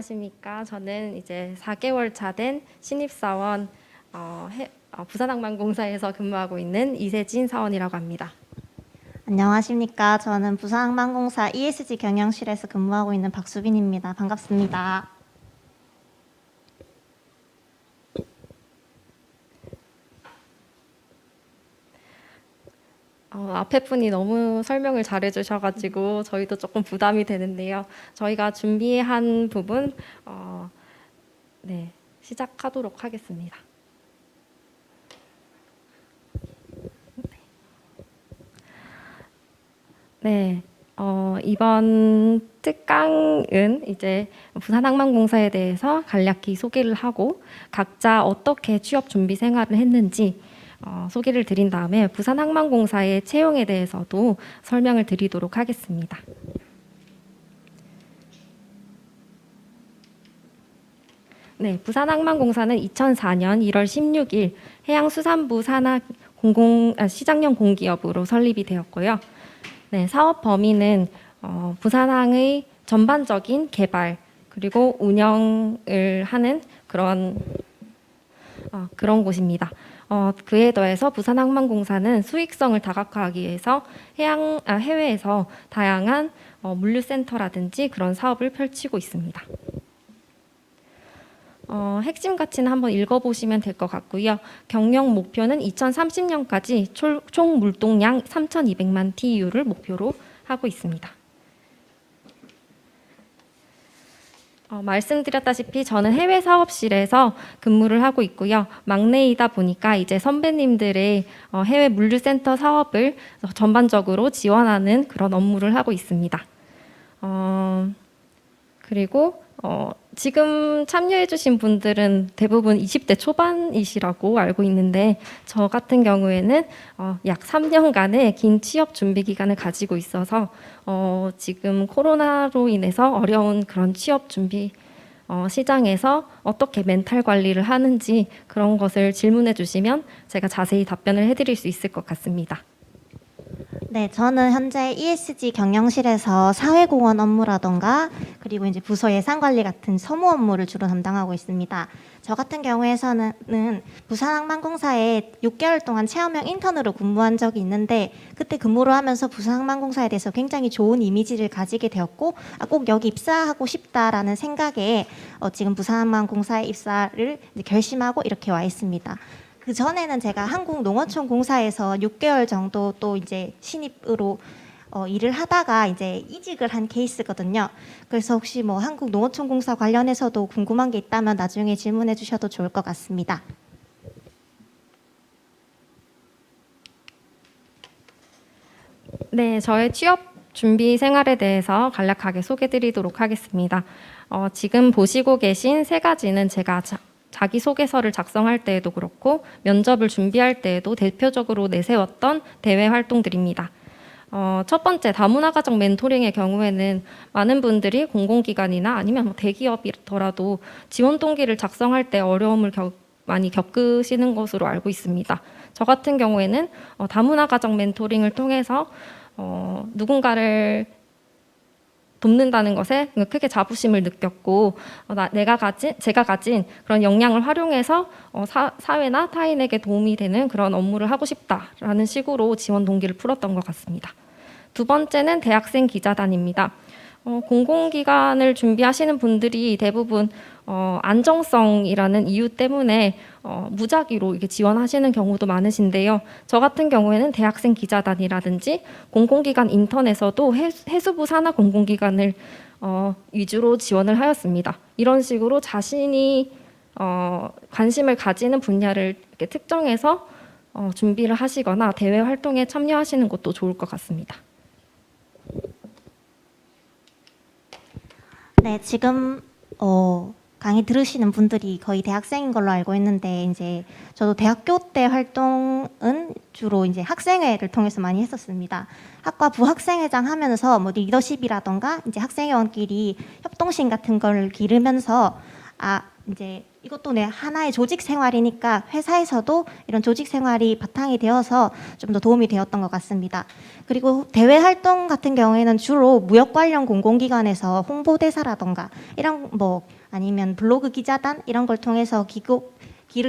안녕하십니까. 저는 이제 4개월 차 된 신입사원 부산항만공사에서 근무하고 있는 이세진 사원이라고 합니다. 안녕하십니까. 저는 부산항만공사 ESG 경영실에서 근무하고 있는 박수빈입니다. 반갑습니다. 앞에 분이 너무 설명을 잘해주셔가지고 저희도 조금 부담이 되는데요. 저희가 준비한 부분 시작하도록 하겠습니다. 네, 이번 특강은 이제 부산항만공사에 대해서 간략히 소개를 하고 각자 어떻게 취업 준비 생활을 했는지 소개를 드린 다음에 부산항만공사의 채용에 대해서도 설명을 드리도록 하겠습니다. 네, 부산항만공사는 2004년 1월 16일 해양수산부 산하 시장형 공기업으로 설립이 되었고요. 네, 사업 범위는 부산항의 전반적인 개발 그리고 운영을 하는 그런 곳입니다. 그에 더해서 부산항만공사는 수익성을 다각화하기 위해서 해외에서 다양한 물류센터라든지 그런 사업을 펼치고 있습니다. 핵심 가치는 한번 읽어보시면 될 것 같고요. 경영 목표는 2030년까지 총 물동량 3,200만 TEU를 목표로 하고 있습니다. 말씀드렸다시피 저는 해외 사업실에서 근무를 하고 있고요. 막내이다 보니까 이제 선배님들의 해외 물류센터 사업을 전반적으로 지원하는 그런 업무를 하고 있습니다. 그리고 지금 참여해주신 분들은 대부분 20대 초반이시라고 알고 있는데 저 같은 경우에는 약 3년간의 긴 취업 준비 기간을 가지고 있어서 지금 코로나로 인해서 어려운 그런 취업 준비 시장에서 어떻게 멘탈 관리를 하는지 그런 것을 질문해 주시면 제가 자세히 답변을 해드릴 수 있을 것 같습니다. 네, 저는 현재 ESG 경영실에서 사회공헌 업무라던가 그리고 이제 부서 예산관리 같은 서무 업무를 주로 담당하고 있습니다. 저 같은 경우에서는 부산항만공사에 6개월 동안 체험형 인턴으로 근무한 적이 있는데 그때 근무를 하면서 부산항만공사에 대해서 굉장히 좋은 이미지를 가지게 되었고 꼭 여기 입사하고 싶다라는 생각에 지금 부산항만공사에 입사를 결심하고 이렇게 와 있습니다. 그 전에는 제가 한국농어촌공사에서 6개월 정도 또 이제 신입으로 일을 하다가 이제 이직을 한 케이스거든요. 그래서 혹시 뭐 한국농어촌공사 관련해서도 궁금한 게 있다면 나중에 질문해 주셔도 좋을 것 같습니다. 네, 저의 취업 준비 생활에 대해서 간략하게 소개드리도록 하겠습니다. 지금 보시고 계신 세 가지는 제가 자기소개서를 작성할 때에도 그렇고 면접을 준비할 때에도 대표적으로 내세웠던 대외 활동들입니다. 첫 번째 다문화가정 멘토링의 경우에는 많은 분들이 공공기관이나 아니면 대기업이더라도 지원 동기를 작성할 때 어려움을 많이 겪으시는 것으로 알고 있습니다. 저 같은 경우에는 다문화가정 멘토링을 통해서 누군가를 돕는다는 것에 크게 자부심을 느꼈고 제가 가진 그런 역량을 활용해서 사회나 타인에게 도움이 되는 그런 업무를 하고 싶다라는 식으로 지원 동기를 풀었던 것 같습니다. 두 번째는 대학생 기자단입니다. 공공기관을 준비하시는 분들이 대부분 안정성이라는 이유 때문에 무작위로 이렇게 지원하시는 경우도 많으신데요. 저 같은 경우에는 대학생 기자단이라든지 공공기관 인턴에서도 해수부 산하 공공기관을 위주로 지원을 하였습니다. 이런 식으로 자신이 관심을 가지는 분야를 이렇게 특정해서 준비를 하시거나 대외 활동에 참여하시는 것도 좋을 것 같습니다. 네, 지금 강의 들으시는 분들이 거의 대학생인 걸로 알고 있는데 이제 저도 대학교 때 활동은 주로 이제 학생회를 통해서 많이 했었습니다. 학과 부학생회장 하면서 뭐 리더십이라던가 이제 학생회원끼리 협동심 같은 걸 기르면서 이제 이것도 내 하나의 조직 생활이니까 회사에서도 이런 조직 생활이 바탕이 되어서 좀 더 도움이 되었던 것 같습니다. 그리고 대외 활동 같은 경우에는 주로 무역 관련 공공기관에서 홍보대사라던가 이런 뭐 아니면 블로그 기자단 이런 걸 통해서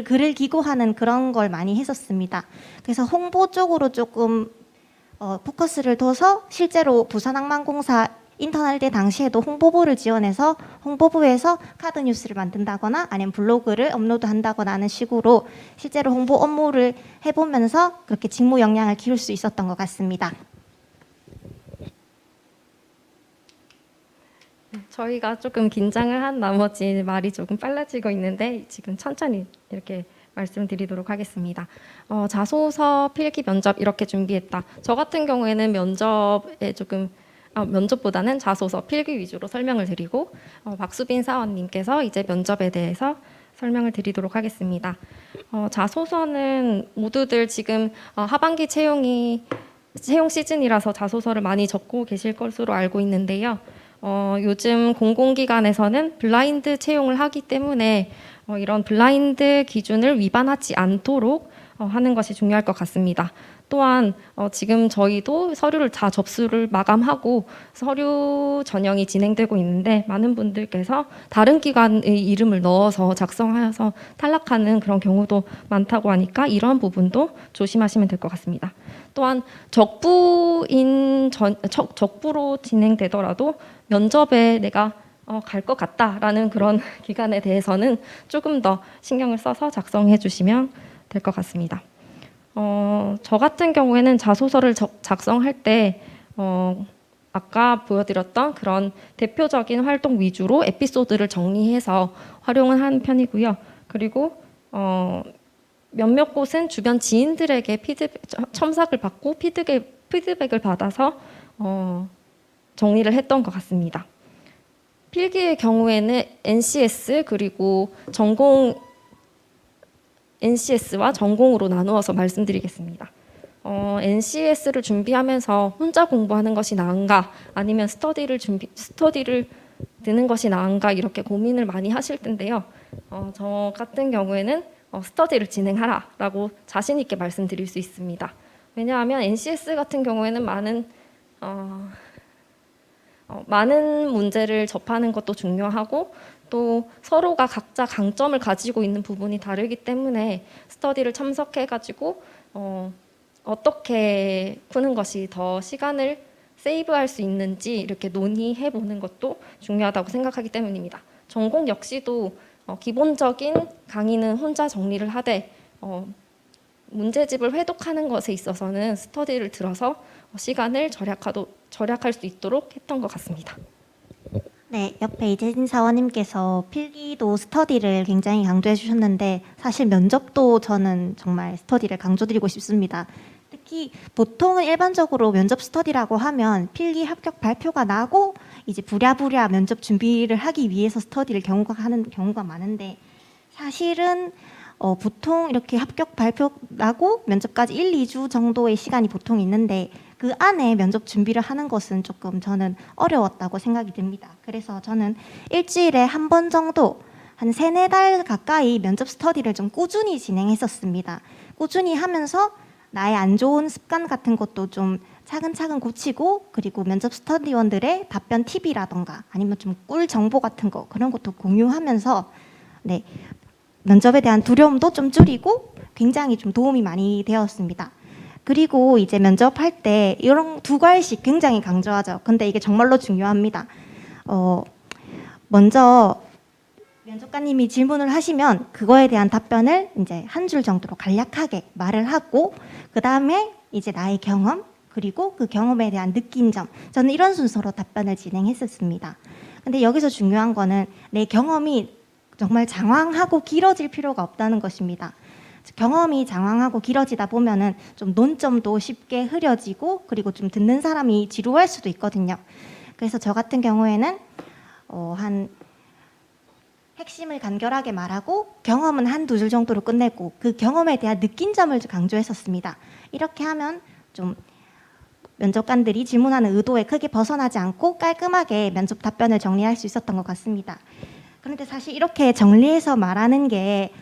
글을 기고하는 그런 걸 많이 했었습니다. 그래서 홍보 쪽으로 조금 포커스를 둬서 실제로 부산항만공사 인턴할 때 당시에도 홍보부를 지원해서 홍보부에서 카드 뉴스를 만든다거나 아니면 블로그를 업로드한다거나 하는 식으로 실제로 홍보 업무를 해보면서 그렇게 직무 역량을 기를 수 있었던 것 같습니다. 저희가 조금 긴장을 한 나머지 말이 조금 빨라지고 있는데 지금 천천히 이렇게 말씀드리도록 하겠습니다. 자소서, 필기, 면접 이렇게 준비했다. 저 같은 경우에는 면접보다는 자소서, 필기 위주로 설명을 드리고 박수빈 사원님께서 이제 면접에 대해서 설명을 드리도록 하겠습니다. 자소서는 모두들 지금 하반기 채용 시즌이라서 자소서를 많이 적고 계실 것으로 알고 있는데요. 요즘 공공기관에서는 블라인드 채용을 하기 때문에 이런 블라인드 기준을 위반하지 않도록 하는 것이 중요할 것 같습니다. 또한 지금 저희도 서류를 다 접수를 마감하고 서류 전형이 진행되고 있는데 많은 분들께서 다른 기관의 이름을 넣어서 작성하여서 탈락하는 그런 경우도 많다고 하니까 이런 부분도 조심하시면 될 것 같습니다. 또한 적부로 진행되더라도 면접에 내가 갈 것 같다라는 그런 기간에 대해서는 조금 더 신경을 써서 작성해 주시면 될 것 같습니다. 저 같은 경우에는 자소서를 작성할 때 아까 보여드렸던 그런 대표적인 활동 위주로 에피소드를 정리해서 활용을 하는 편이고요. 그리고 몇몇 곳은 주변 지인들에게 첨삭을 받고 피드백을 받아서 정리를 했던 것 같습니다. 필기의 경우에는 NCS 그리고 NCS와 전공으로 나누어서 말씀드리겠습니다. NCS를 준비하면서 혼자 공부하는 것이 나은가 아니면 스터디를 드는 것이 나은가 이렇게 고민을 많이 하실 텐데요. 저 같은 경우에는 스터디를 진행하라라고 자신 있게 말씀드릴 수 있습니다. 왜냐하면 NCS 같은 경우에는 많은 문제를 접하는 것도 중요하고 또 서로가 각자 강점을 가지고 있는 부분이 다르기 때문에 스터디를 참석해가지고 어떻게 푸는 것이 더 시간을 세이브할 수 있는지 이렇게 논의해 보는 것도 중요하다고 생각하기 때문입니다. 전공 역시도 기본적인 강의는 혼자 정리를 하되 문제집을 회독하는 것에 있어서는 스터디를 들어서 시간을 절약할 수 있도록 했던 것 같습니다. 네, 옆에 이재진 사원님께서 필기도 스터디를 굉장히 강조해 주셨는데 사실 면접도 저는 정말 스터디를 강조드리고 싶습니다. 특히 보통은 일반적으로 면접 스터디라고 하면 필기 합격 발표가 나고 이제 부랴부랴 면접 준비를 하기 위해서 스터디를 하는 경우가 많은데 사실은 보통 이렇게 합격 발표 나고 면접까지 1, 2주 정도의 시간이 보통 있는데 그 안에 면접 준비를 하는 것은 조금 저는 어려웠다고 생각이 듭니다. 그래서 저는 일주일에 한 번 정도 한 3-4달 가까이 면접 스터디를 좀 꾸준히 진행했었습니다. 꾸준히 하면서 나의 안 좋은 습관 같은 것도 좀 차근차근 고치고 그리고 면접 스터디원들의 답변 팁이라던가 아니면 좀 꿀 정보 같은 거 그런 것도 공유하면서 면접에 대한 두려움도 좀 줄이고 굉장히 좀 도움이 많이 되었습니다. 그리고 이제 면접할 때 이런 2가지씩 굉장히 강조하죠. 근데 이게 정말로 중요합니다. 먼저 면접관님이 질문을 하시면 그거에 대한 답변을 이제 한 줄 정도로 간략하게 말을 하고 그 다음에 이제 나의 경험 그리고 그 경험에 대한 느낀 점 저는 이런 순서로 답변을 진행했었습니다. 근데 여기서 중요한 거는 내 경험이 정말 장황하고 길어질 필요가 없다는 것입니다. 경험이 장황하고 길어지다 보면은 좀 논점도 쉽게 흐려지고 그리고 좀 듣는 사람이 지루할 수도 있거든요. 그래서 저 같은 경우에는 한 핵심을 간결하게 말하고 경험은 1-2줄 정도로 끝내고 그 경험에 대한 느낀 점을 강조했었습니다. 이렇게 하면 좀 면접관들이 질문하는 의도에 크게 벗어나지 않고 깔끔하게 면접 답변을 정리할 수 있었던 것 같습니다. 그런데 사실 이렇게 정리해서 말하는 게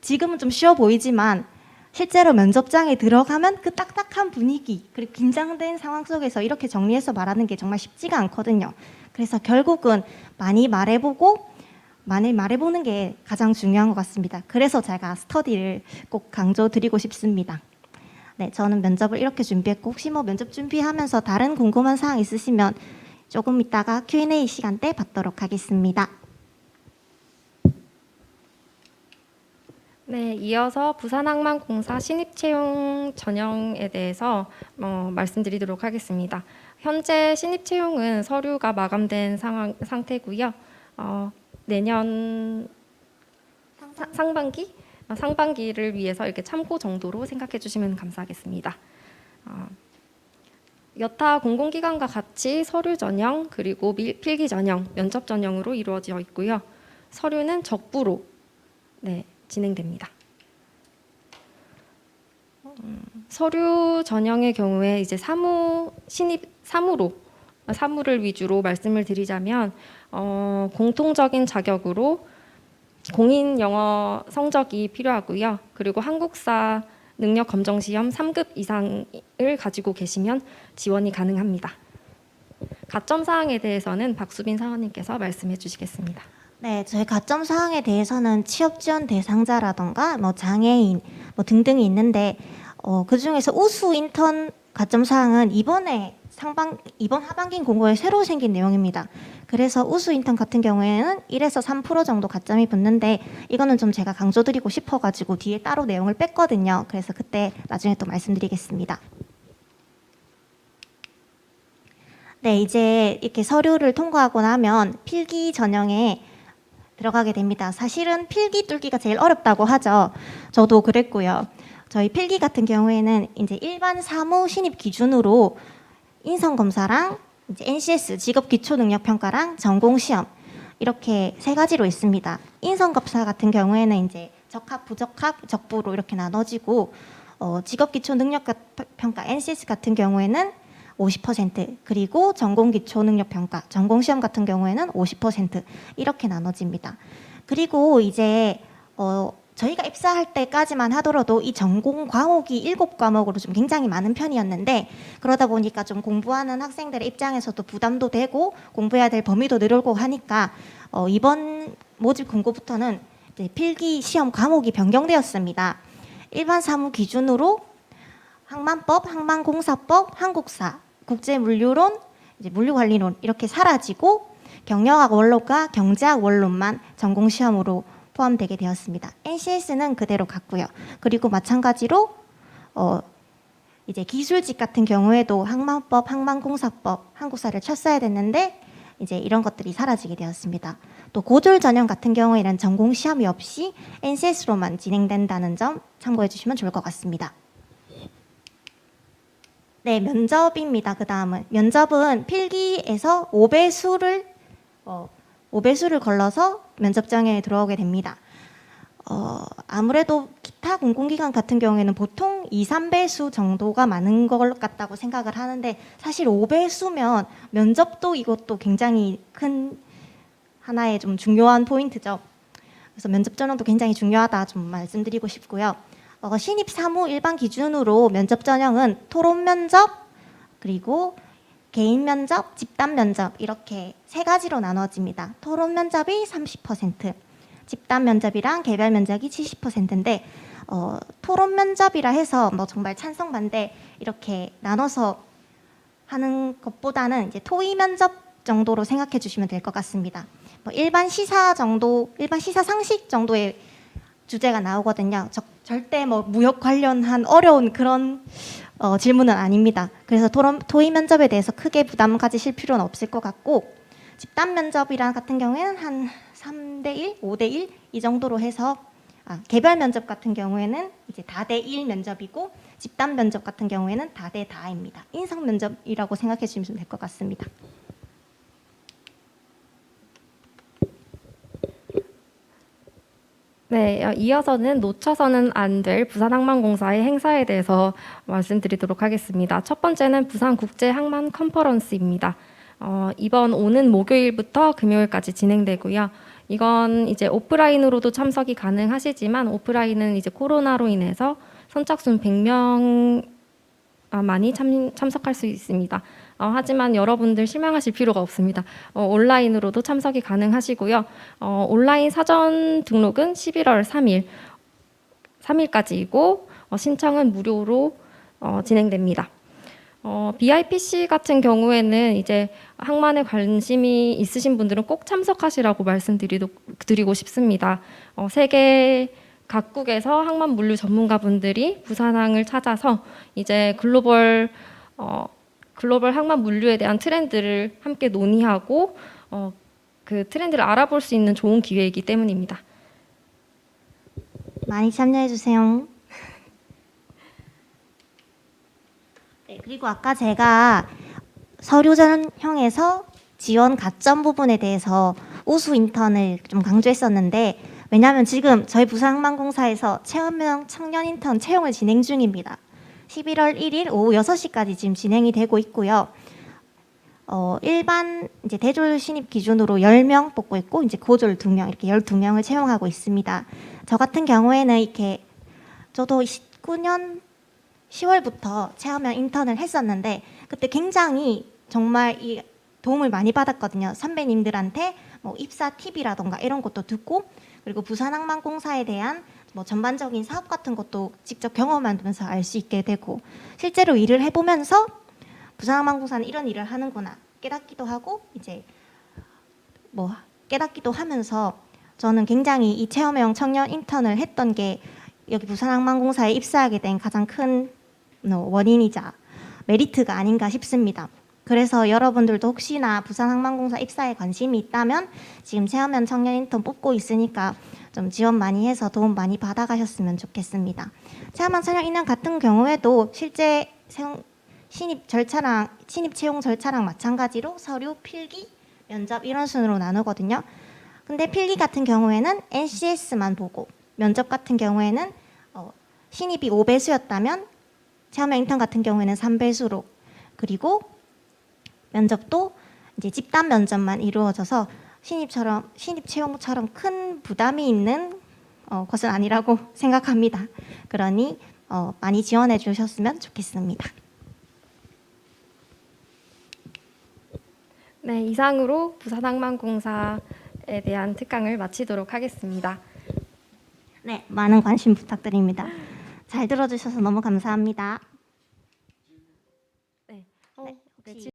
지금은 좀 쉬워 보이지만 실제로 면접장에 들어가면 그 딱딱한 분위기 그리고 긴장된 상황 속에서 이렇게 정리해서 말하는 게 정말 쉽지가 않거든요. 그래서 결국은 많이 말해보는 게 가장 중요한 것 같습니다. 그래서 제가 스터디를 꼭 강조드리고 싶습니다. 네, 저는 면접을 이렇게 준비했고 혹시 뭐 면접 준비하면서 다른 궁금한 사항 있으시면 조금 이따가 Q&A 시간 때 받도록 하겠습니다. 네, 이어서 부산항만공사 신입채용 전형에 대해서 말씀드리도록 하겠습니다. 현재 신입채용은 서류가 마감된 상태고요. 내년 상반기를 위해서 이렇게 참고 정도로 생각해 주시면 감사하겠습니다. 여타 공공기관과 같이 서류 전형 그리고 필기 전형, 면접 전형으로 이루어져 있고요. 서류는 적부로 진행됩니다. 서류 전형의 경우에 이제 사무를 위주로 말씀을 드리자면 공통적인 자격으로 공인 영어 성적이 필요하고요. 그리고 한국사 능력 검정 시험 3급 이상을 가지고 계시면 지원이 가능합니다. 가점 사항에 대해서는 박수빈 사원님께서 말씀해 주시겠습니다. 네, 저희 가점 사항에 대해서는 취업 지원 대상자라던가 뭐 장애인 뭐 등등이 있는데 그 중에서 우수 인턴 가점 사항은 이번 하반기 공고에 새로 생긴 내용입니다. 그래서 우수 인턴 같은 경우에는 1에서 3% 정도 가점이 붙는데 이거는 좀 제가 강조드리고 싶어가지고 뒤에 따로 내용을 뺐거든요. 그래서 그때 나중에 또 말씀드리겠습니다. 네, 이제 이렇게 서류를 통과하고 나면 필기 전형에 들어가게 됩니다. 사실은 필기 뚫기가 제일 어렵다고 하죠. 저도 그랬고요. 저희 필기 같은 경우에는 이제 일반 사무 신입 기준으로 인성 검사랑 이제 NCS 직업 기초 능력 평가랑 전공 시험 이렇게 세 가지로 있습니다. 인성 검사 같은 경우에는 이제 적합, 부적합, 적부로 이렇게 나눠지고 직업 기초 능력 평가 NCS 같은 경우에는 50% 그리고 전공 기초 능력 평가, 전공 시험 같은 경우에는 50% 이렇게 나눠집니다. 그리고 이제 저희가 입사할 때까지만 하더라도 이 전공 과목이 7과목으로 좀 굉장히 많은 편이었는데 그러다 보니까 좀 공부하는 학생들의 입장에서도 부담도 되고 공부해야 될 범위도 늘고 하니까 이번 모집 공고부터는 이제 필기 시험 과목이 변경되었습니다. 일반 사무 기준으로 항만법, 항만공사법, 한국사, 국제물류론, 이제 물류관리론 이렇게 사라지고 경영학 원론과 경제학 원론만 전공 시험으로 포함되게 되었습니다. NCS는 그대로 갔고요. 그리고 마찬가지로 이제 기술직 같은 경우에도 항만법, 항만공사법, 한국사를 쳤어야 됐는데 이제 이런 것들이 사라지게 되었습니다. 또 고졸 전형 같은 경우에는 전공 시험이 없이 NCS로만 진행된다는 점 참고해 주시면 좋을 것 같습니다. 네, 면접입니다. 그 다음은 면접은 필기에서 5배수를 걸러서 면접장에 들어오게 됩니다. 아무래도 기타 공공기관 같은 경우에는 보통 2, 3배수 정도가 많은 것 같다고 생각을 하는데 사실 5배수면 면접도 이것도 굉장히 큰 하나의 좀 중요한 포인트죠. 그래서 면접 전형도 굉장히 중요하다 좀 말씀드리고 싶고요. 신입 사무 일반 기준으로 면접 전형은 토론 면접 그리고 개인 면접, 집단 면접 이렇게 세 가지로 나눠집니다. 토론 면접이 30%, 집단 면접이랑 개별 면접이 70%인데 토론 면접이라 해서 뭐 정말 찬성 반대 이렇게 나눠서 하는 것보다는 이제 토의 면접 정도로 생각해 주시면 될 것 같습니다. 뭐 일반 시사 상식 정도의 주제가 나오거든요. 절대 뭐 무역 관련한 어려운 그런 질문은 아닙니다. 그래서 토의 면접에 대해서 크게 부담 가지실 필요는 없을 것 같고 집단 면접이랑 같은 경우에는 한 3대1, 5대1 이 정도로 해서 개별 면접 같은 경우에는 이제 다대1 면접이고 집단 면접 같은 경우에는 다대다입니다. 인성 면접이라고 생각해 주시면 될 것 같습니다. 네, 이어서는 놓쳐서는 안 될 부산항만공사의 행사에 대해서 말씀드리도록 하겠습니다. 첫 번째는 부산국제항만 컨퍼런스입니다. 이번 오는 목요일부터 금요일까지 진행되고요. 이건 이제 오프라인으로도 참석이 가능하시지만 오프라인은 이제 코로나로 인해서 선착순 100명만이 참석할 수 있습니다. 하지만 여러분들 실망하실 필요가 없습니다. 온라인으로도 참석이 가능하시고요. 온라인 사전 등록은 11월 3일까지이고 신청은 무료로 진행됩니다. BIPC 같은 경우에는 이제 항만에 관심이 있으신 분들은 꼭 참석하시라고 말씀드리고 싶습니다. 세계 각국에서 항만 물류 전문가분들이 부산항을 찾아서 이제 글로벌 항만 물류에 대한 트렌드를 함께 논의하고 그 트렌드를 알아볼 수 있는 좋은 기회이기 때문입니다. 많이 참여해 주세요. 네, 그리고 아까 제가 서류 전형에서 지원 가점 부분에 대해서 우수 인턴을 좀 강조했었는데, 왜냐하면 지금 저희 부산항만공사에서 체험형 청년 인턴 채용을 진행 중입니다. 11월 1일 오후 6시까지 지금 진행이 되고 있고요. 일반 이제 대졸 신입 기준으로 10명 뽑고 있고, 이제 고졸 2명, 이렇게 12명을 채용하고 있습니다. 저 같은 경우에는 이렇게 저도 19년 10월부터 체험형 인턴을 했었는데, 그때 굉장히 정말 이 도움을 많이 받았거든요. 선배님들한테 뭐 입사 팁이라던가 이런 것도 듣고, 그리고 부산항만공사에 대한 뭐 전반적인 사업 같은 것도 직접 경험하면서 알 수 있게 되고, 실제로 일을 해보면서 부산항만공사는 이런 일을 하는구나 깨닫기도 하고, 이제 뭐 깨닫기도 하면서 저는 굉장히 이 체험형 청년 인턴을 했던 게 여기 부산항만공사에 입사하게 된 가장 큰 원인이자 메리트가 아닌가 싶습니다. 그래서 여러분들도 혹시나 부산항만공사 입사에 관심이 있다면 지금 체험형 청년 인턴 뽑고 있으니까 좀 지원 많이 해서 도움 많이 받아가셨으면 좋겠습니다. 체험형 청년 인턴 같은 경우에도 실제 신입 채용 절차랑 마찬가지로 서류, 필기, 면접 이런 순으로 나누거든요. 근데 필기 같은 경우에는 NCS만 보고, 면접 같은 경우에는 신입이 5배수였다면 체험형 인턴 같은 경우에는 3배수로, 그리고 면접도 이제 집단 면접만 이루어져서 신입 채용처럼 큰 부담이 있는 것은 아니라고 생각합니다. 그러니 많이 지원해 주셨으면 좋겠습니다. 네, 이상으로 부산항만공사에 대한 특강을 마치도록 하겠습니다. 네, 많은 관심 부탁드립니다. 잘 들어주셔서 너무 감사합니다.